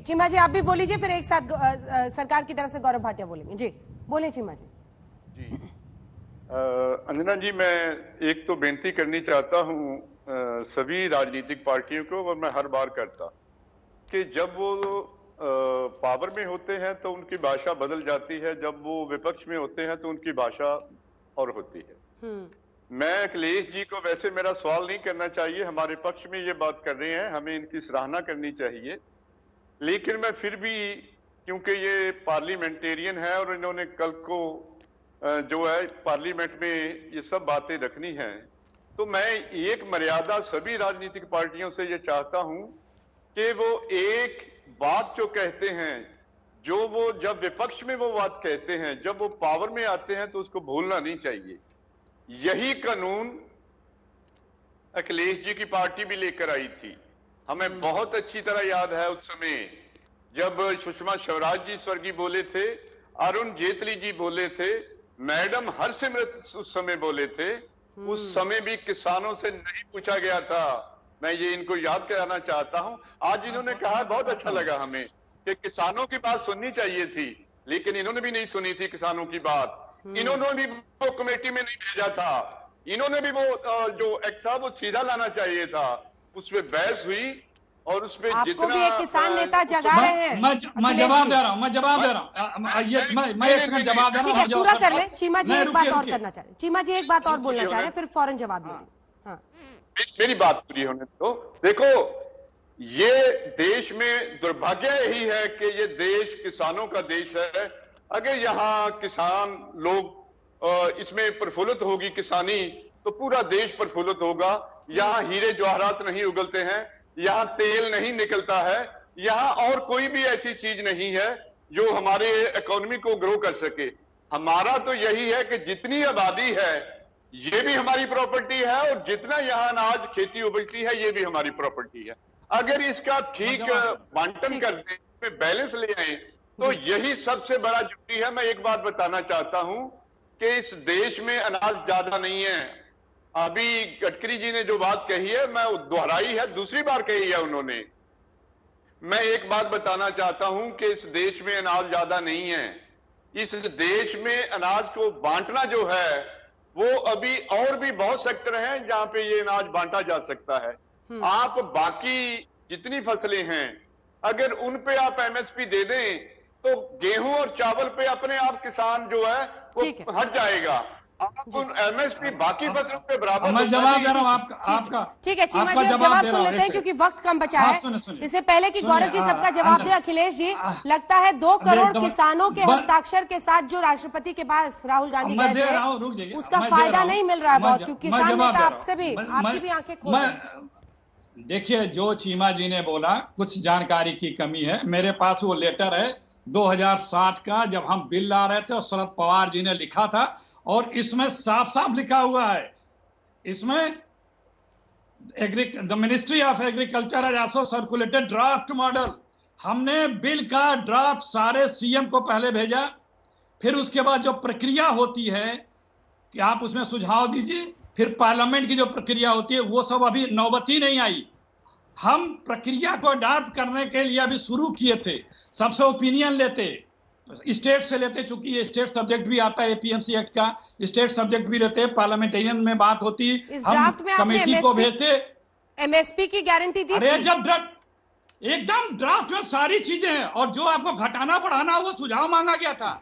चीमा जी आप भी बोलीजिए, फिर एक साथ सरकार की तरफ से गौरव भाटिया बोलेंगे। जी बोले चीमा जी। जी अंजना जी, मैं एक तो बेनती करनी चाहता हूँ सभी राजनीतिक पार्टियों को, और मैं हर बार करता कि जब वो पावर में होते हैं तो उनकी भाषा बदल जाती है, जब वो विपक्ष में होते हैं तो उनकी भाषा और होती है। मैं अखिलेश जी को, वैसे मेरा सवाल नहीं करना चाहिए, हमारे पक्ष में ये बात कर रहे हैं, हमें इनकी सराहना करनी चाहिए, लेकिन मैं फिर भी, क्योंकि ये पार्लियामेंटेरियन है और इन्होंने कल को जो है पार्लियामेंट में ये सब बातें रखनी है, तो मैं एक मर्यादा सभी राजनीतिक पार्टियों से ये चाहता हूं कि वो एक बात जो कहते हैं, जो वो जब विपक्ष में वो बात कहते हैं, जब वो पावर में आते हैं तो उसको भूलना नहीं चाहिए। यही कानून अखिलेश जी की पार्टी भी लेकर आई थी। हमें बहुत अच्छी तरह याद है उस समय जब सुषमा स्वराज जी स्वर्गीय बोले थे, अरुण जेटली जी बोले थे, मैडम हरसिमरत उस समय बोले थे। उस समय भी किसानों से नहीं पूछा गया था। मैं ये इनको याद कराना चाहता हूं। आज इन्होंने कहा, बहुत अच्छा लगा हमें, कि किसानों की बात सुननी चाहिए थी, लेकिन इन्होंने भी नहीं सुनी थी किसानों की बात। इन्होंने भी वो कमेटी में नहीं भेजा था, इन्होंने भी वो जो एक्ट था वो सीधा लाना चाहिए था। उसमें बहस हुई और उसमें आपको भी एक किसान नेता जगा रहे हैं। मैं जवाब दे रहा हूँ, मैं एक सेकंड जवाब दे रहा हूँ। ठीक है, पूरा कर ले। चीमा जी एक बात और करना चाह रहे हैं, चीमा जी एक बात और बोलना चाह रहे हैं, फिर फौरन जवाब लेंगे। हाँ, मेरी बात पूरी होने दो। देखो, ये देश में दुर्भाग्य यही है कि ये देश किसानों का देश है। अगर यहाँ किसान लोग इसमें प्रफुल्लित होगी किसानी, तो पूरा देश प्रफुल्लित होगा। यहाँ हीरे जवाहरात नहीं उगलते हैं, यहाँ तेल नहीं निकलता है, यहाँ और कोई भी ऐसी चीज नहीं है जो हमारे इकोनॉमी को ग्रो कर सके। हमारा तो यही है कि जितनी आबादी है ये भी हमारी प्रॉपर्टी है, और जितना यहाँ अनाज खेती उपजती है ये भी हमारी प्रॉपर्टी है। अगर इसका ठीक बांटन कर दें, बैलेंस ले आए, तो यही सबसे बड़ा जरूरी है। मैं एक बात बताना चाहता हूं कि इस देश में अनाज ज्यादा नहीं है। अभी गडकरी जी ने जो बात कही है, मैं दोहराई है, दूसरी बार कही है उन्होंने। मैं एक बात बताना चाहता हूं कि इस देश में अनाज ज्यादा नहीं है। इस देश में अनाज को बांटना जो है, वो अभी और भी बहुत सेक्टर हैं जहां पे ये अनाज बांटा जा सकता है। आप बाकी जितनी फसलें हैं, अगर उन पे आप एमएसपी दे दें, तो गेहूं और चावल पे अपने आप किसान जो है वो हट जाएगा। आप उन एमएसपी बाकी फसलों पे बराबर। मैं जवाब दे रहा हूं आपका। ठीक है, चीमा जी जवाब सुन लेते हैं क्योंकि वक्त कम बचा है। इससे पहले कि गौरव जी सबका जवाब दे, अखिलेश जी, लगता है 2 करोड़ किसानों के हस्ताक्षर के साथ जो राष्ट्रपति के पास राहुल गांधी गए थे, उसका फायदा नहीं मिल रहा है बहुत, क्योंकि किसान नेता आपसे भी, आपकी भी आंखें खोल रहे हैं। देखिए, जो चीमा जी ने बोला, कुछ जानकारी की कमी है। मेरे पास वो लेटर है 2007 का, जब हम बिल ला रहे थे और शरद पवार जी ने लिखा था, और इसमें साफ साफ लिखा हुआ है, इसमें the ministry of agriculture has also circulated draft model. हमने बिल का ड्राफ्ट सारे सीएम को पहले भेजा, फिर उसके बाद जो प्रक्रिया होती है कि आप उसमें सुझाव दीजिए, फिर पार्लियामेंट की जो प्रक्रिया होती है, वो सब अभी नौबत ही नहीं आई। हम प्रक्रिया को अडॉप्ट करने के लिए अभी शुरू किए थे, सबसे ओपिनियन लेते, स्टेट से लेते, चूंकि ये स्टेट सब्जेक्ट भी आता है एपीएमसी एक्ट का, स्टेट सब्जेक्ट भी लेते, पार्लियामेंटेरियन में बात होती, हम कमेटी को भेजते। एमएसपी की गारंटी दी? अरे जब एकदम ड्राफ्ट में सारी चीजें हैं, और जो आपको घटाना बढ़ाना वो सुझाव मांगा गया था।